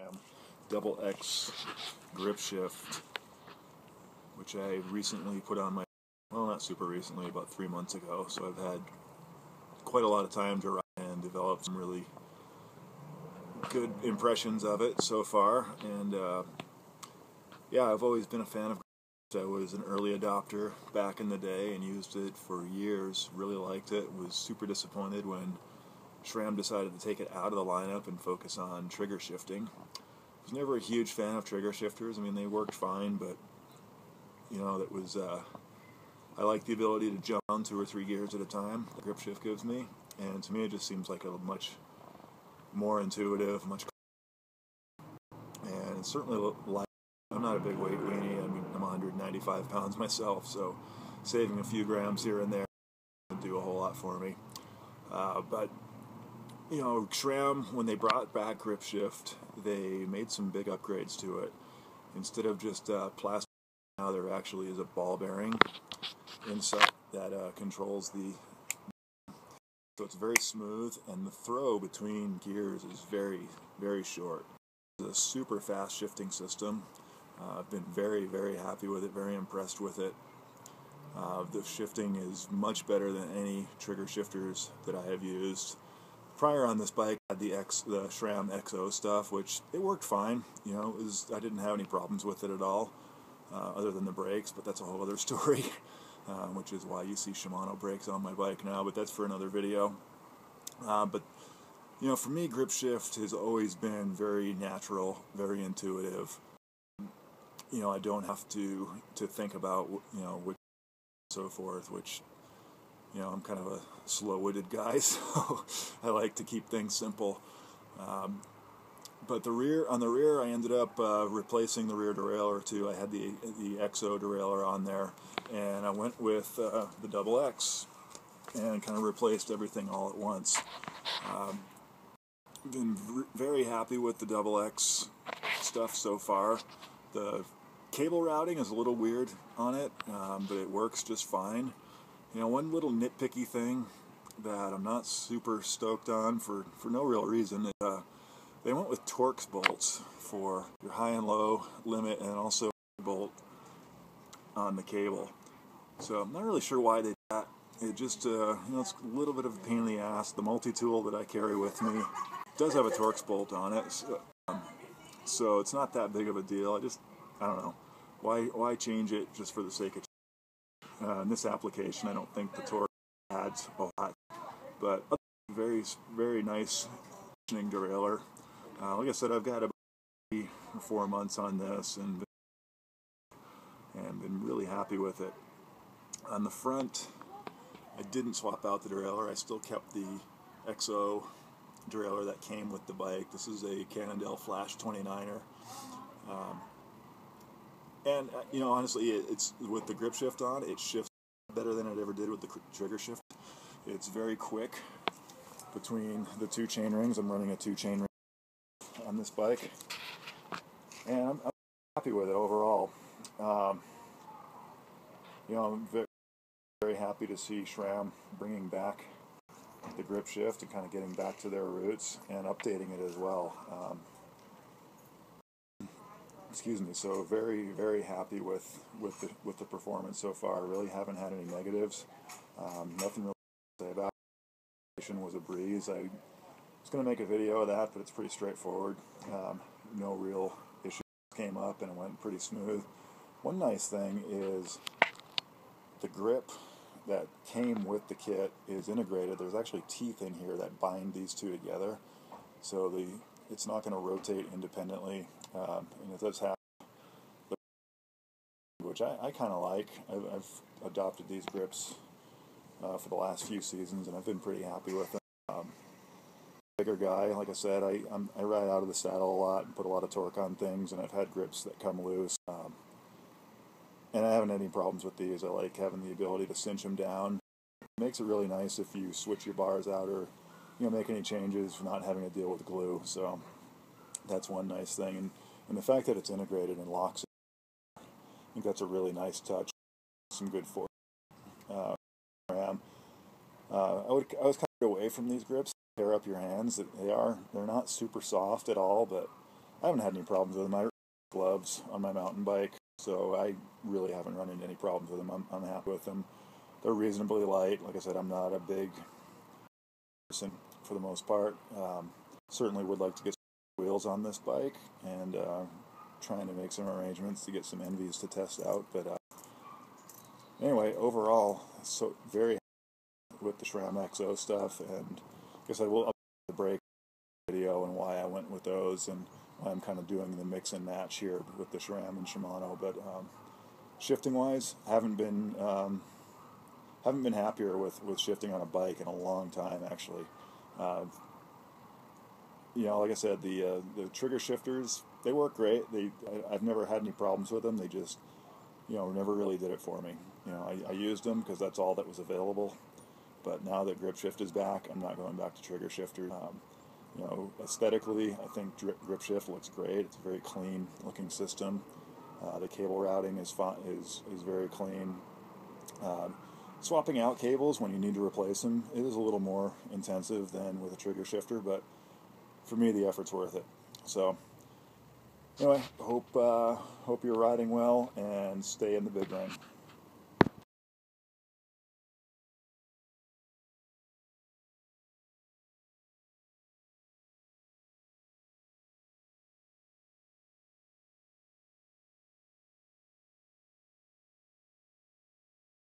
SRAM XX Grip Shift, which I recently put on my, well, not super recently, about 3 months ago, so I've had quite a lot of time to ride and develop some really good impressions of it so far. And yeah, I've always been a fan of grips. I was an early adopter back in the day and used it for years, really liked it, was super disappointed when SRAM decided to take it out of the lineup and focus on trigger shifting. I was never a huge fan of trigger shifters. I mean, they worked fine, but you know, that was I like the ability to jump on 2 or 3 gears at a time the grip shift gives me, and to me it just seems like a much more intuitive, much, and it's certainly light. I'm not a big weight weenie. I mean, I'm 195 pounds myself, so saving a few grams here and there doesn't do a whole lot for me. But you know, SRAM, when they brought back grip shift, they made some big upgrades to it. Instead of just plastic, now there actually is a ball bearing inside that controls the, so it's very smooth, and the throw between gears is very, very short. It's a super fast shifting system. I've been very, very happy with it, very impressed with it. The shifting is much better than any trigger shifters that I have used. Prior on this bike, I had the SRAM XO stuff, which it worked fine. You know, I didn't have any problems with it at all, other than the brakes, but that's a whole other story, which is why you see Shimano brakes on my bike now, but that's for another video. But, you know, for me, grip shift has always been very natural, very intuitive. You know, I don't have to think about, you know, which so forth, which, you know, I'm kind of a slow-witted guy, so I like to keep things simple. But on the rear, I ended up replacing the rear derailleur too. I had the XO derailleur on there, and I went with the double X and kind of replaced everything all at once. Been very happy with the double X stuff so far. The cable routing is a little weird on it, but it works just fine. You know, one little nitpicky thing that I'm not super stoked on for no real reason is they went with Torx bolts for your high and low limit, and also bolt on the cable. So I'm not really sure why they did that. It just, you know, it's a little bit of a pain in the ass. The multi-tool that I carry with me does have a Torx bolt on it, so it's not that big of a deal. I don't know. Why change it just for the sake of in this application? I don't think the Torx adds a lot, but very, very nice derailleur. Like I said, I've got about 3 or 4 months on this and been really happy with it. On the front, I didn't swap out the derailleur. I still kept the XO derailleur that came with the bike. This is a Cannondale Flash 29er. And, you know, honestly, it's with the grip shift on, it shifts better than it ever did with the trigger shift. It's very quick between the 2 chain rings. I'm running a 2 chain ring on this bike, and I'm happy with it overall. You know, I'm very, very happy to see SRAM bringing back the grip shift and kind of getting back to their roots and updating it as well. Excuse me. So very, very happy with the performance so far. I really haven't had any negatives. Nothing really to say about it. Was a breeze. I was going to make a video of that, but it's pretty straightforward. No real issues came up, and it went pretty smooth. One nice thing is the grip that came with the kit is integrated. There's actually teeth in here that bind these two together, so it's not going to rotate independently, and it does have, which I kind of like. I've adopted these grips for the last few seasons, and I've been pretty happy with them. Bigger guy, like I said, I ride out of the saddle a lot and put a lot of torque on things, and I've had grips that come loose, and I haven't had any problems with these. I like having the ability to cinch them down. It makes it really nice if you switch your bars out or, you know, make any changes for not having to deal with glue. So that's one nice thing, and the fact that it's integrated and locks it, I think that's a really nice touch. Some good force. I was kind of away from these grips. Tear up your hands. They're not super soft at all, but I haven't had any problems with them. I gloves on my mountain bike, so I really haven't run into any problems with them. I'm happy with them. They're reasonably light. Like I said, I'm not a big person for the most part. Certainly would like to get some wheels on this bike, and trying to make some arrangements to get some NVs to test out. But anyway, overall, so very happy with the SRAM XO stuff, and I guess I will update the brake video and why I went with those, and why I'm kind of doing the mix and match here with the SRAM and Shimano. But shifting wise, haven't been happier with shifting on a bike in a long time, actually. You know, like I said, the trigger shifters, they work great. I've never had any problems with them. They just, you know, never really did it for me. You know, I used them because that's all that was available. But now that Grip Shift is back, I'm not going back to trigger shifters. You know, aesthetically, I think Grip Shift looks great. It's a very clean looking system. The cable routing is very clean. Swapping out cables when you need to replace them, it is a little more intensive than with a trigger shifter, but for me the effort's worth it. So anyway, hope you're riding well and stay in the big ring.